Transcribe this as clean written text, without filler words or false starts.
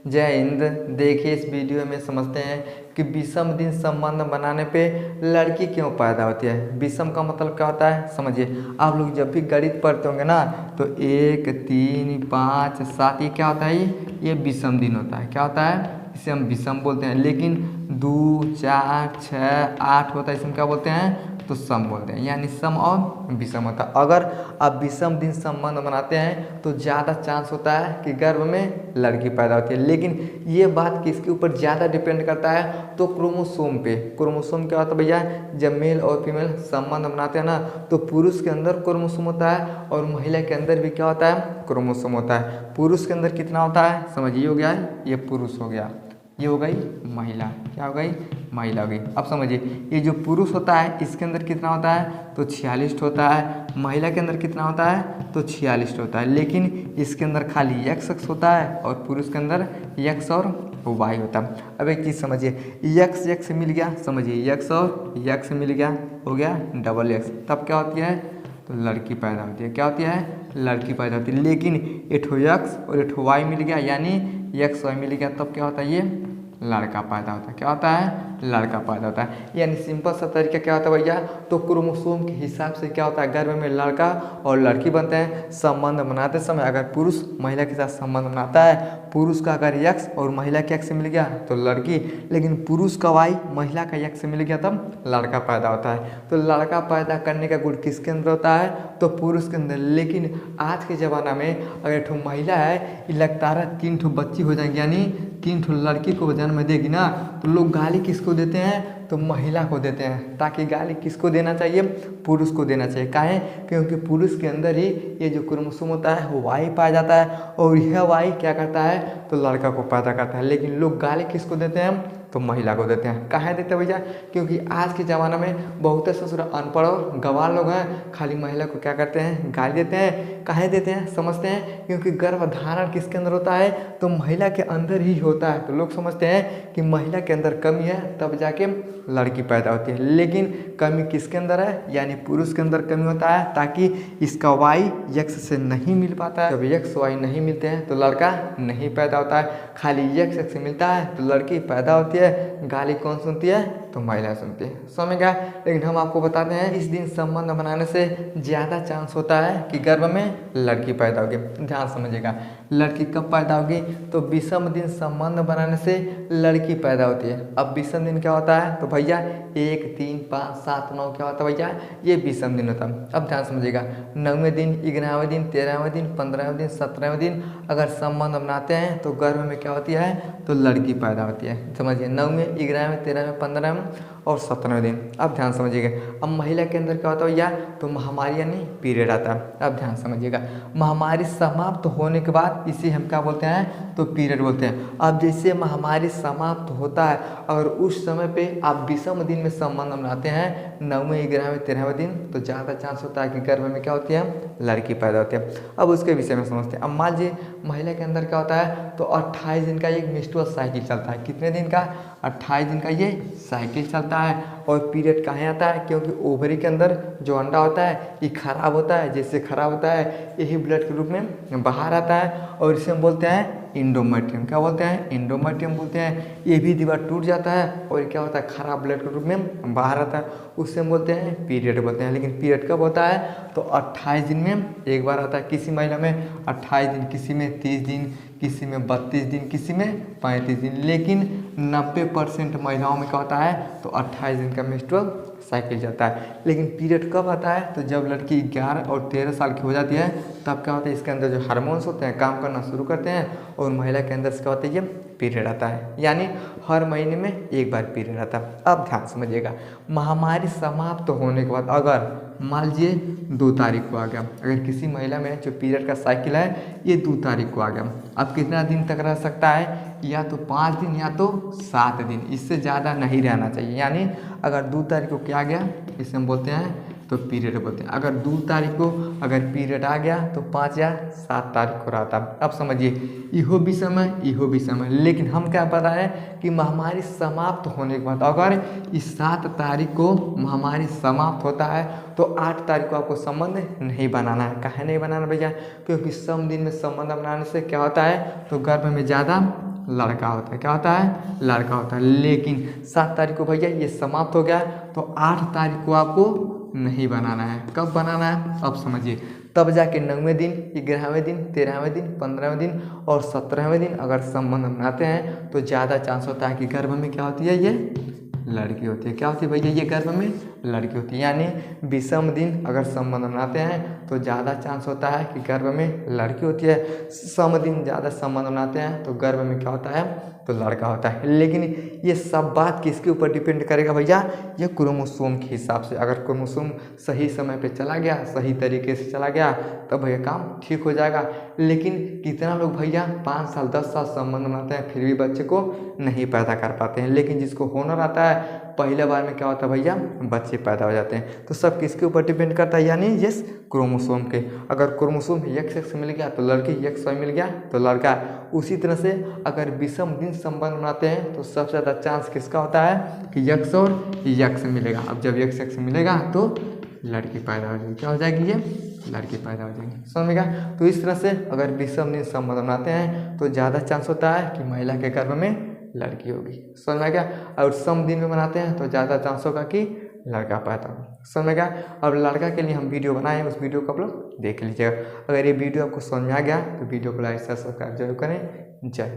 जय हिंद। देखिए इस वीडियो में समझते हैं कि विषम दिन संबंध बनाने पे लड़की क्यों पैदा होती है। विषम का मतलब क्या होता है समझिए। आप लोग जब भी गणित पढ़ते होंगे ना तो 1, 3, 5, 7 ये क्या होता है, ये विषम दिन होता है। क्या होता है, इसे हम विषम बोलते हैं। लेकिन 2, 4, 6, 8 होता है, इसे हम क्या बोलते हैं, तो सम बोलते हैं। यानी सम और विषम होता है। अगर आप विषम दिन संबंध बनाते हैं तो ज़्यादा चांस होता है कि गर्भ में लड़की पैदा होती है। लेकिन ये बात किसके ऊपर ज़्यादा डिपेंड करता है, तो क्रोमोसोम पे। क्रोमोसोम क्या होता है भैया, जब मेल और फीमेल संबंध बनाते हैं ना तो पुरुष के अंदर क्रोमोसोम होता है और महिला के अंदर भी क्या होता है, क्रोमोसोम होता है। पुरुष के अंदर कितना होता है समझिए, हो गया ये पुरुष हो गया, ये हो गई महिला, क्या हो गई, महिला हो गई। अब समझिए ये जो पुरुष होता है इसके अंदर कितना होता है, तो 46 होता है। महिला के अंदर कितना होता है, तो 46 होता है। लेकिन इसके अंदर खाली x होता है और पुरुष के अंदर x और y होता है। अब एक चीज़ समझिए, x मिल गया, समझिए x और x मिल गया, हो गया डबल x, तब क्या होती है, तो लड़की पैदा होती है। क्या होती है, लड़की पैदा होती है। लेकिन एठो x और एठो y मिल गया, यानी x y मिल गया, तब क्या होता है, ये लड़का पैदा होता है। क्या होता है, लड़का पैदा होता है। यानी सिंपल सा तरीका क्या होता है भैया, तो क्रोमोसोम के हिसाब से क्या होता है, गर्भ में लड़का और लड़की बनते हैं। संबंध बनाते समय अगर पुरुष महिला के साथ संबंध बनाता है, पुरुष का अगर x और महिला के x से मिल गया तो लड़की, लेकिन पुरुष का y महिला का x से मिल गया तब लड़का पैदा होता है। तो लड़का पैदा करने का गुण किसके अंदर होता है, तो पुरुष के अंदर। लेकिन आज के ज़माना में अगर एक ठो महिला है, ये लगातार 3 ठो बच्ची हो जाएंगी, यानी 3 ठो लड़की को जन्म देगी ना, तो लोग गाली किसको देते हैं, तो महिला को देते हैं। ताकि गाली किसको देना चाहिए, पुरुष को देना चाहिए। काहे, क्योंकि पुरुष के अंदर ही ये जो क्रोमोसोम होता है वो वाई पाया जाता है और यह वाई क्या करता है, तो लड़का को पैदा करता है। लेकिन लोग गाली किसको देते हैं, तो महिला को देते हैं। काहे देते हैं भैया, क्योंकि आज के ज़माना में बहुत ससुर अनपढ़ और गंवार लोग हैं, खाली महिला को क्या करते हैं, गाली देते हैं। काहे देते हैं समझते हैं, क्योंकि गर्भधारण किसके अंदर होता है, तो महिला के अंदर ही होता है। तो लोग समझते हैं कि महिला के अंदर कमी है तब जाके लड़की पैदा होती है। लेकिन कमी किसके अंदर है, यानी पुरुष के अंदर कमी होता है, ताकि इसका वाई x से नहीं मिल पाता है। जब x y नहीं मिलते हैं तो लड़का नहीं पैदा होता है। खाली x से मिलता है तो लड़की पैदा होती है। गाली कौन सुनती है, तो महिला सुनती है। समझ गया। लेकिन हम आपको बताते हैं इस दिन संबंध बनाने से ज़्यादा चांस होता है कि गर्भ में लड़की पैदा होगी। ध्यान समझिएगा, लड़की कब पैदा होगी, तो विषम दिन संबंध बनाने से लड़की पैदा होती है। अब विषम दिन क्या होता है, तो भैया 1, 3, 5, 7, 9 क्या होता है भैया, ये विषम दिन होता है। अब ध्यान समझिएगा, 9वें दिन, 11वें दिन, 13वें दिन, 15वें दिन, 17वें दिन अगर संबंध बनाते हैं तो गर्भ में क्या होती है, तो लड़की पैदा होती है। समझिए 9वें, 11वें, 13वें, 15वें और 17वें दिन। अब ध्यान समझिएगा, अब महिला के अंदर क्या होता है भैया, तो महामारी यानी पीरियड आता है। अब ध्यान समझिएगा, महामारी समाप्त होने के बाद इसे हम क्या बोलते हैं, तो पीरियड बोलते हैं। अब जैसे महामारी समाप्त होता है और उस समय पे आप विषम दिन में संबंध बनाते हैं, 9वें, 11वें, 13वें दिन, तो ज़्यादा चांस होता है कि गर्भ में क्या होती है, लड़की पैदा होती है। अब उसके विषय में समझते हैं। अब मान लीजिए महिला के अंदर क्या होता है, तो 28 दिन का एक मेंस्ट्रुअल साइकिल चलता है। कितने दिन का, 28 दिन का ये साइकिल चलता है। और पीरियड कहाँ आता है, क्योंकि ओवरी के अंदर जो अंडा होता है ये खराब होता है। जैसे खराब होता है यही ब्लड के रूप में बाहर आता है और इसे हम बोलते हैं इंडोमेट्रियम। क्या बोलते हैं, इंडोमेट्रियम बोलते हैं। ये भी दीवार टूट जाता है और क्या होता है, खराब ब्लड के रूप में बाहर आता है, उससे हम बोलते हैं पीरियड बोलते हैं। लेकिन पीरियड कब होता है, तो 28 दिन में एक बार आता है। किसी महिला में 28 दिन, किसी में 30 दिन, किसी में 32 दिन, किसी में 35 दिन। लेकिन 90% महिलाओं में क्या होता है, तो 28 दिन का मेंस्ट्रुअल साइकिल जाता है। लेकिन पीरियड कब आता है, तो जब लड़की 11 और 13 साल की हो जाती है तब क्या होता है, इसके अंदर जो हार्मोन्स होते हैं काम करना शुरू करते हैं और महिला के अंदर से क्या होता है, ये पीरियड आता है। यानी हर महीने में एक बार पीरियड आता है। अब ध्यान समझिएगा, महामारी समाप्त होने के बाद अगर मान लीजिए 2 तारीख को आ गया, अगर किसी महिला में जो पीरियड का साइकिल है ये 2 तारीख को आ गया, अब कितना दिन तक रह सकता है, या तो 5 दिन या तो 7 दिन, इससे ज़्यादा नहीं रहना चाहिए। यानी अगर 2 तारीख को क्या गया, इसे हम बोलते हैं तो पीरियड बोलते हैं। अगर 2 तारीख को अगर पीरियड आ गया तो 5 या 7 तारीख को रहता। अब समझिए इहो भी समय, इहो भी समय। लेकिन हम क्या पता है कि महामारी समाप्त होने के बाद अगर इस 7 तारीख को महामारी समाप्त होता है तो 8 तारीख को आपको संबंध नहीं बनाना है। काहे नहीं बनाना भैया, क्योंकि सम दिन में संबंध बनाने से क्या होता है, तो गर्भ में ज़्यादा लड़का होता है। क्या होता है? लड़का होता है। लेकिन 7 तारीख को भैया ये समाप्त हो गया, तो 8 तारीख को आपको नहीं बनाना है। कब बनाना है अब समझिए, तब जाके 9वें दिन, 11वें दिन, 13वें दिन, 15वें दिन और 17वें दिन अगर संबंध बनाते हैं तो ज़्यादा चांस होता है कि गर्भ में क्या होती है, ये लड़की होती है। क्या होती है भैया? ये गर्भ में लड़की होती है। यानी 20वें दिन अगर संबंध बनाते हैं तो ज़्यादा चांस होता है कि गर्भ में लड़की होती है। सम दिन ज़्यादा संबंध बनाते हैं तो गर्भ में क्या होता है, तो लड़का होता है। लेकिन ये सब बात किसके ऊपर डिपेंड करेगा भैया? ये क्रोमोसोम के हिसाब से। अगर क्रोमोसोम सही समय पे चला गया, सही तरीके से चला गया, तब भैया काम ठीक हो जाएगा। लेकिन कितना लोग भैया 5 साल 10 साल संबंध बनाते हैं फिर भी बच्चे को नहीं पैदा कर पाते हैं। लेकिन जिसको हुनर आता है पहले बार में क्या होता है भैया, बच्चे पैदा हो जाते हैं। तो सब किसके ऊपर डिपेंड करता है? यानी यस क्रोमोसोम के। अगर क्रोमोसोम XX मिल गया तो लड़की, XY मिल गया तो लड़का। उसी तरह से अगर 20वें दिन संबंध बनाते हैं तो सबसे ज़्यादा चांस किसका होता है कि X और X मिलेगा। अब जब XX मिलेगा तो लड़की पैदा हो जाएगी। क्या हो जाएगी? ये लड़की पैदा हो जाएगी। समझ में गया? तो इस तरह से अगर 20वें दिन संबंध बनाते हैं तो ज़्यादा चांस होता है कि महिला के गर्भ में लड़की होगी। समझ में गया? और सम दिन में बनाते हैं तो ज़्यादा चांस होगा कि लड़का पैदा हो। समझ में गया? अब लड़का के लिए हम वीडियो बनाए, उस वीडियो को आप लोग देख लीजिएगा। अगर ये वीडियो आपको समझ में आ गया तो वीडियो को लाइक शेयर सब्सक्राइब जरूर करें। जय